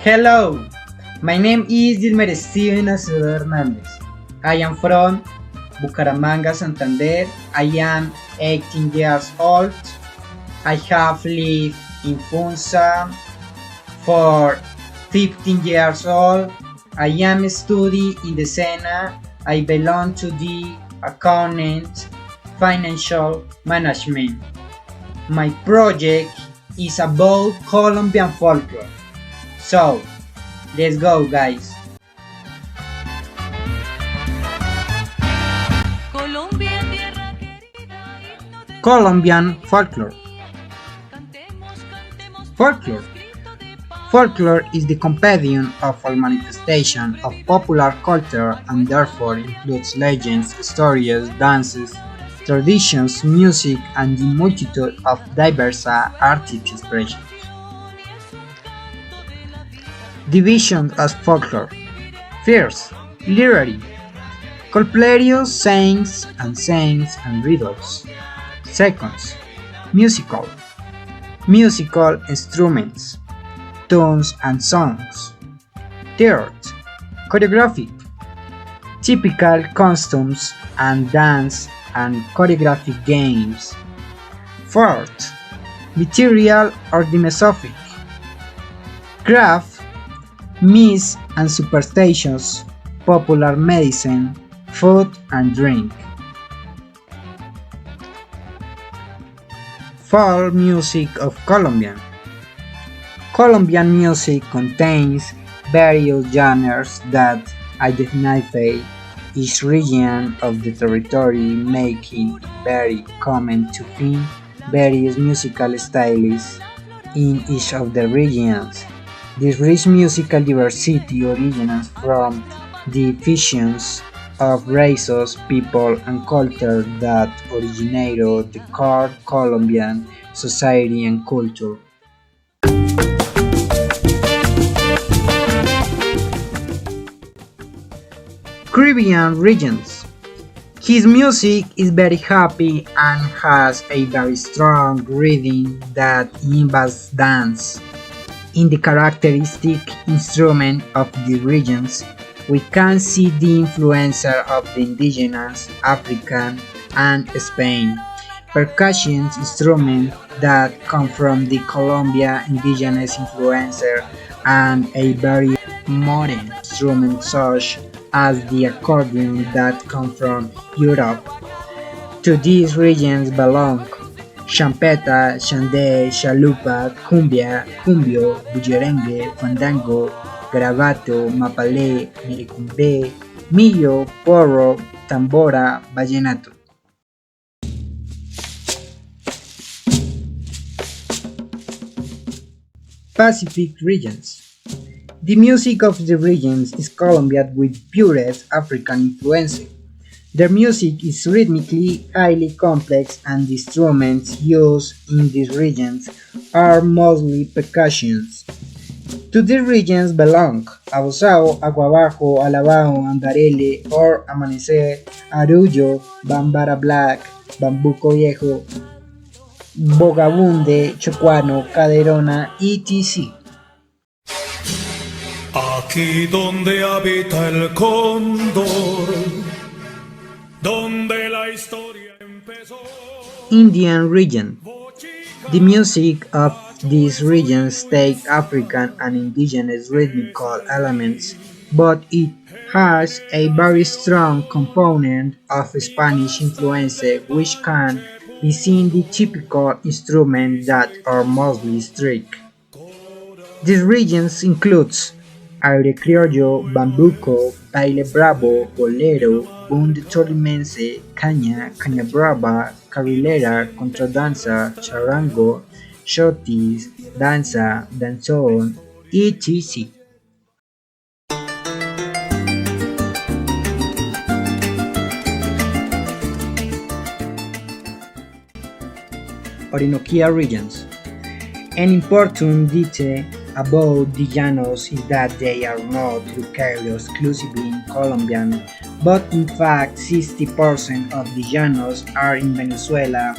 Hello, my name is Dilmer Steven Acevedo Hernandez. I am from Bucaramanga, Santander. I am 18 years old. I have lived in Funza for 15 years old. I am studying in the SENA. I belong to the Accountant Financial Management. My project is about Colombian folklore. So, let's go, guys. Colombian folklore. Folklore. Folklore is the compendium of all manifestation of popular culture and therefore includes legends, stories, dances, traditions, music, and the multitude of diverse artistic expressions. Divisions of folklore. First, literary. Colplerios, sayings and riddles. Second, musical. Musical instruments, tunes and songs. Third, choreographic. Typical costumes and dance and choreographic games. Fourth, material or demosophic. Craft, myths and superstitions, popular medicine, food and drink. Folk music of Colombia. Colombian music contains various genres that identify each region of the territory, making it very common to find various musical styles in each of the regions. This rich musical diversity originates from the fusions of races, people, and culture that originated the core Colombian society and culture. Caribbean regions. His music is very happy and has a very strong rhythm that invites dance. In the characteristic instrument of these regions, we can see the influence of the indigenous African and Spain percussion instruments that come from the Colombia indigenous influence and a very modern instrument such as the accordion that come from Europe. To these regions belong champeta, chandé, chalupa, cumbia, cumbio, bullerengue, fandango, garabato, mapalé, merecumbe, millo, porro, tambora, vallenato. Pacific regions. The music of the regions is Colombian with purest African influence. Their music is rhythmically highly complex and the instruments used in these regions are mostly percussions. To these regions belong abosao, aguabajo, alabao, andarele or amanecer, arullo, bambara black, bambuco viejo, bogabunde, chocuano, caderona, etc. Aquí donde habita el cóndor, donde la historia empezó. Indian region. The music of these regions take African and indigenous rhythmical elements, but it has a very strong component of Spanish influence which can be seen in the typical instruments that are mostly strict. These regions includes aire criollo, bambuco, baile bravo, bolero, bunde tolimense, caña, caña brava, carrilera, contradanza, charango, shotis, danza, danzón, etc. Orinoquia regions. An important detail about the llanos is that they are not located exclusively in Colombia, but in fact 60% of the llanos are in Venezuela,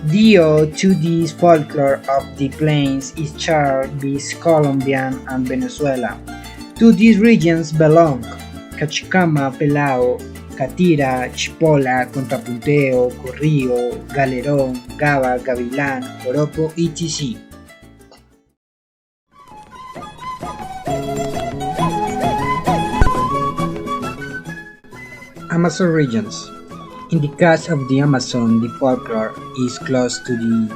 Due to this folklore of the plains is shared with Colombian and Venezuela. To these regions belong Cachicama, Pelao, Catira, Chipola, Contrapunteo, Corrío, Galerón, Gaba, Gavilán, Joropo, etc. Amazon regions. In the case of the Amazon, the folklore is close to the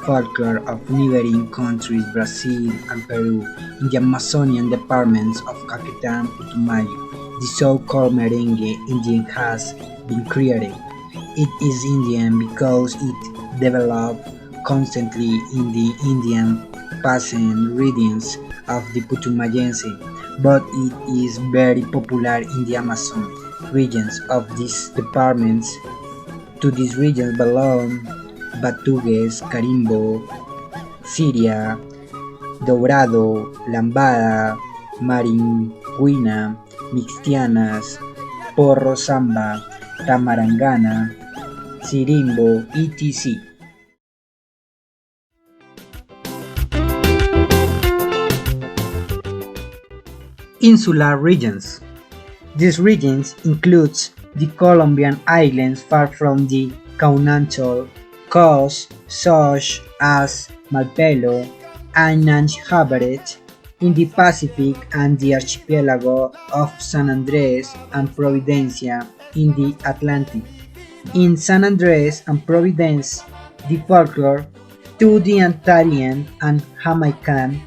folklore of neighboring countries Brazil and Peru. In the Amazonian departments of Caquetá and Putumayo, the so-called merengue Indian has been created. It is Indian because it developed constantly in the Indian peasant regions of the Putumayense, but it is very popular in the Amazon regions of these departments. To these regions belong Batugues, Carimbo, Siria, Dourado, Lambada, Maringüina, Mixtianas, Porro Samba, Tamarangana, Sirimbo, etc. Insular regions. These regions include the Colombian islands far from the continental coast such as Malpelo and uninhabited in the Pacific and the archipelago of San Andres and Providencia in the Atlantic. In San Andres and Providence, the folklore to the Antillean and Jamaican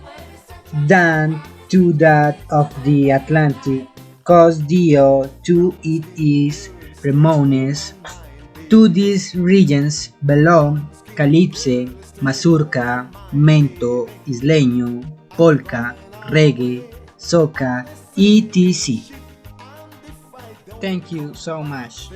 than to that of the Atlantic cause due to it is remoteness. To these regions belong calypso, mazurca, mento, isleño, polka, reggae, soca, etc. Thank you so much.